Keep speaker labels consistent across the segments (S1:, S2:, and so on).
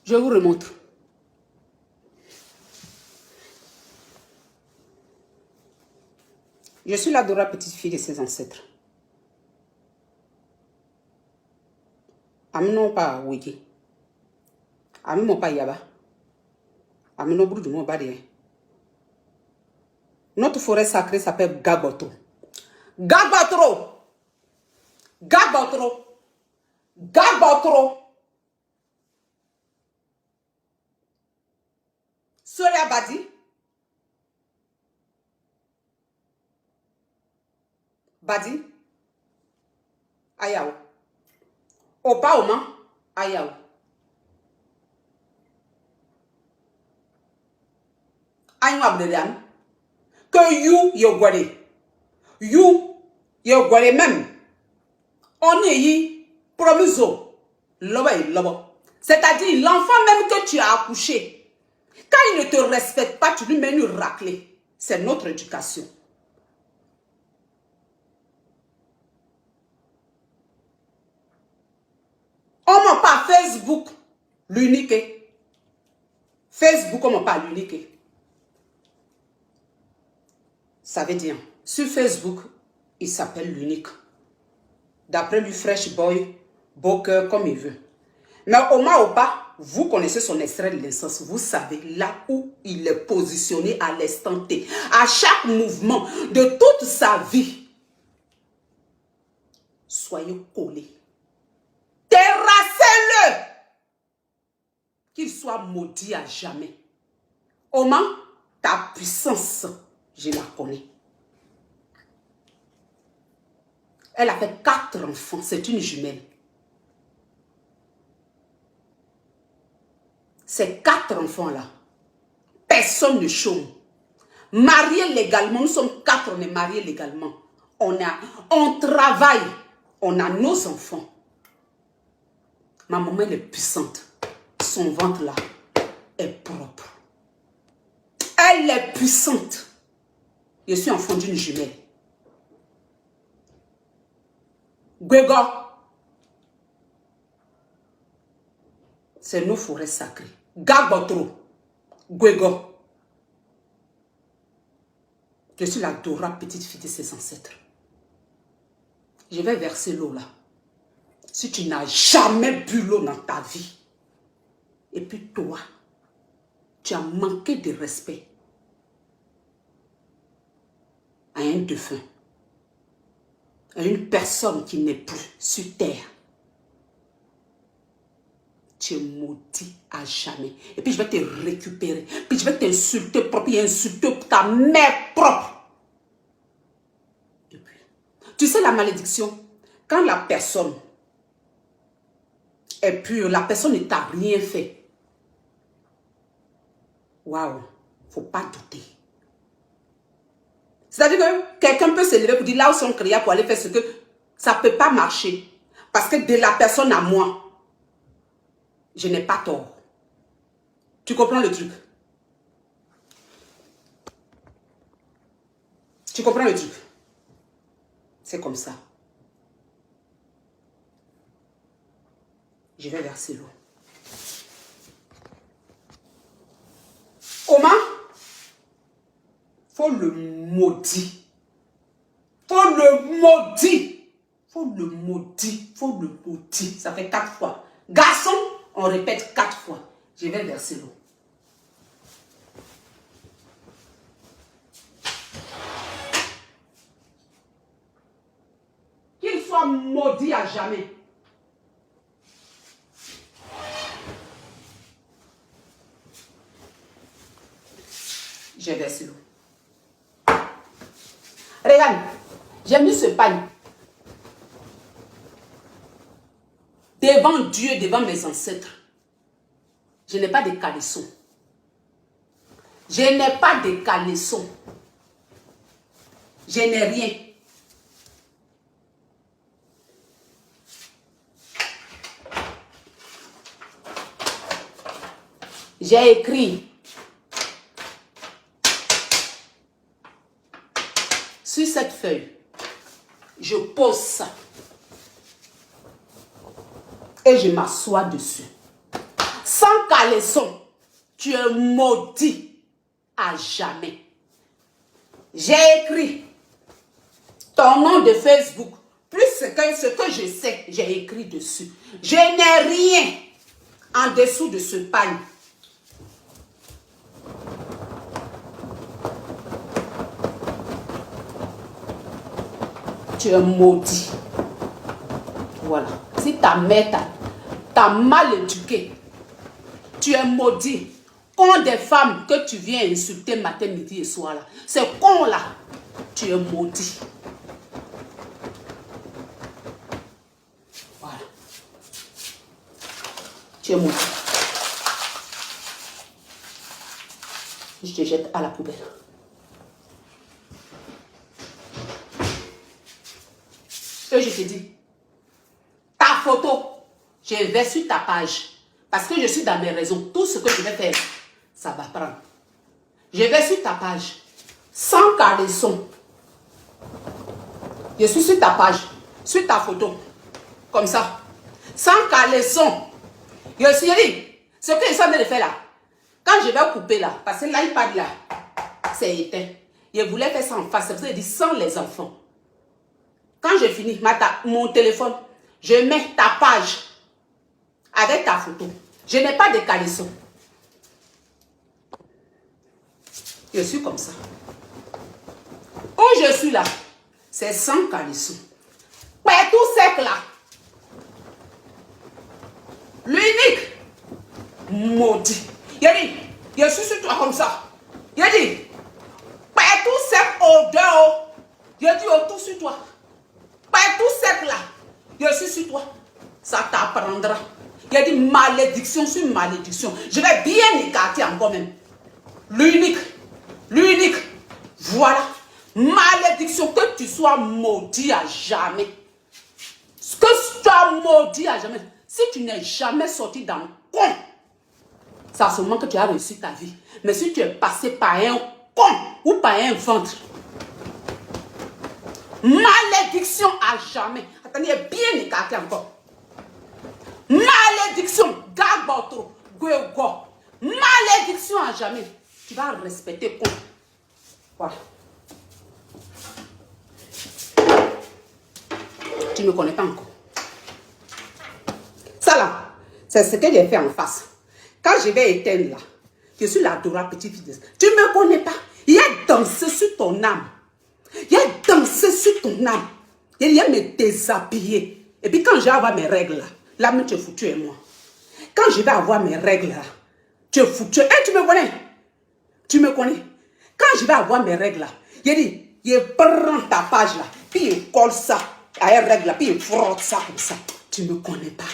S1: Je vous remontre. Je suis l'adorable petite fille de ses ancêtres. Amnon pas Wiki. Amnon pas Yaba. Amnon Brou du Mont Badien. Notre forêt sacrée s'appelle Gabotro. Gabotro! Gabotro! Gabotro! Soria Badi. Badi. Ayao. Opa Oma. Ayao. Ayou Abdelian. Que you guaré. You guaré même. On est promiso. C'est-à-dire l'enfant même que tu as accouché. Quand il ne te respecte pas, tu lui mets une raclée. C'est notre éducation. On m'a pas Facebook, l'unique. Facebook, on m'a pas l'unique. Ça veut dire, sur Facebook, il s'appelle l'unique. D'après lui, Fresh Boy, beau cœur, comme il veut. Mais Oma Opa, vous connaissez son extrait de naissance. Vous savez là où il est positionné à l'instant T. À chaque mouvement de toute sa vie. Soyez collés. Terrassez-le. Qu'il soit maudit à jamais. Oma, ta puissance, je la connais. Elle a fait 4 enfants. C'est une jumelle. Ces 4 enfants-là, personne ne chôme. Mariés légalement, nous sommes 4, on est mariés légalement. On travaille, on a nos enfants. Ma maman, elle est puissante. Son ventre là est propre. Elle est puissante. Je suis enfant d'une jumelle. Gwego, c'est nos forêts sacrées. Gabotro, Gwego. Je suis l'adorable petite fille de ses ancêtres. Je vais verser l'eau là. Si tu n'as jamais bu l'eau dans ta vie, et puis toi, tu as manqué de respect à un défunt, à une personne qui n'est plus sur terre, tu es maudit à jamais. Et puis je vais te récupérer. Puis je vais t'insulter propre et insulter ta mère propre. Et puis, tu sais la malédiction, quand la personne est pure, la personne ne t'a rien fait. Waouh, faut pas douter. C'est-à-dire que quelqu'un peut se lever pour dire là où son créa pour aller faire ce que ça ne peut pas marcher. Parce que de la personne à moi, je n'ai pas tort. Tu comprends le truc? Tu comprends le truc? C'est comme ça. Je vais verser l'eau. Oma, faut le maudire. Faut le maudire. Faut le maudire. Faut le maudire. Ça fait 4 fois. Garçon, on répète 4 fois. Je vais verser l'eau. Qu'il soit maudit à jamais. J'ai versé l'eau. Regarde, j'ai mis ce pagne devant Dieu, devant mes ancêtres. Je n'ai pas de caleçon. Je n'ai pas de caleçon. Je n'ai rien. J'ai écrit sur cette feuille, je pose ça et je m'assois dessus. sans caleçon, tu es maudit à jamais. J'ai écrit ton nom de Facebook, plus ce que je sais, j'ai écrit dessus. Je n'ai rien en dessous de ce pagne. Tu es maudit. Voilà. Si ta mère t'a mal éduqué, tu es maudit. Con des femmes que tu viens insulter matin, midi et soir là. C'est con là. Tu es maudit. Voilà. Tu es maudit. Je te jette à la poubelle. Et je te dis, ta photo, je vais sur ta page. Parce que je suis dans mes raisons. Tout ce que je vais faire, ça va prendre. Je vais sur ta page. Sans caleçon. Je suis sur ta page. Sur ta photo. Comme ça. Sans caleçon. Je suis dit, ce que je suis en train de faire là. Quand je vais couper là, parce que l'iPad là, c'est éteint. Je voulais faire ça en face. C'est pour ça que je dis sans les enfants. Quand je finis mon téléphone, je mets ta page avec ta photo. Je n'ai pas de caleçon. Je suis comme ça. Où je suis là, c'est sans caleçon. Ouais, tout sec là. L'unique maudit. Il dit, je suis sur toi comme ça. Il dit, ouais, tout sec au dehors. Je dis, oh, tout sur toi. Ouais, tout sec là. Je suis sur toi. Ça t'apprendra. Il a dit malédiction sur malédiction. Je vais bien écarter encore même. L'unique. L'unique. Voilà. Malédiction. Que tu sois maudit à jamais. Que tu sois maudit à jamais. Si tu n'es jamais sorti dans le con, ça se montre que tu as réussi ta vie. Mais si tu es passé par un con ou par un ventre, malédiction à jamais. Attendez, bien écarté encore. Malédiction, Gabotro, Guego. Malédiction à jamais. Tu vas respecter con. Voilà. Tu ne me connais pas encore. Ça là, c'est ce que j'ai fait en face. Quand je vais éteindre là, je suis l'adorable petite fille. Tu ne me connais pas. Il a dansé sur ton âme. Il a dansé sur ton âme. Il a me déshabillé. Et puis quand je vais avoir mes règles là, là même tu es foutu et moi. Quand je vais avoir mes règles là, tu es foutu. Et tu me connais. Tu me connais. Quand je vais avoir mes règles là, il dit, il prend ta page là, puis il colle ça à une règle là, puis il frotte ça comme ça. Tu ne me connais pas.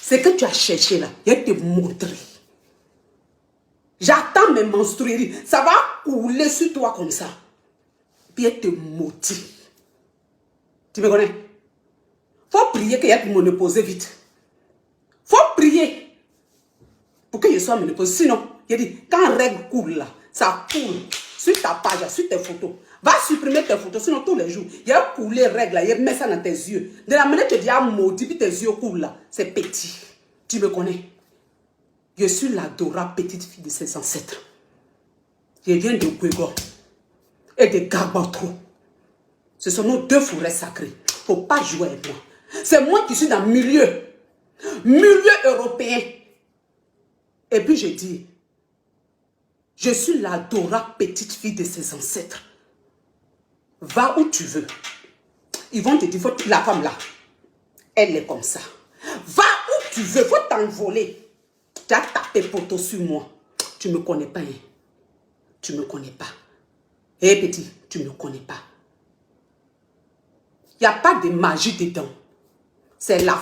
S1: Ce que tu as cherché là, il va te montrer. J'attends mes menstrueries. Ça va couler sur toi comme ça. Puis il te maudit. Tu me connais? Faut prier qu'il y ait pour ménopauser vite. Faut prier pour que je sois ménopausée. Sinon, il dit, quand règle coule là, ça coule sur ta page, sur tes photos. Va supprimer tes photos, sinon tous les jours, il y a coulé règle là, il met ça dans tes yeux. De la manière que tu dis, maudit, puis tes yeux coulent là, c'est petit. Tu me connais? Je suis l'adorable petite fille de ses ancêtres. Je viens de Guego et de Gabotro. Ce sont nos deux forêts sacrées. Il ne faut pas jouer avec moi. C'est moi qui suis dans le milieu européen. Et puis je dis, je suis l'adorable petite fille de ses ancêtres. Va où tu veux. Ils vont te dire, la femme là, elle est comme ça. Va où tu veux, faut t'envoler. Tu as tapé poteau sur moi. Tu ne me connais pas. Hein? Tu ne me connais pas. Hé petit, tu ne me connais pas. Il n'y a pas de magie dedans. C'est la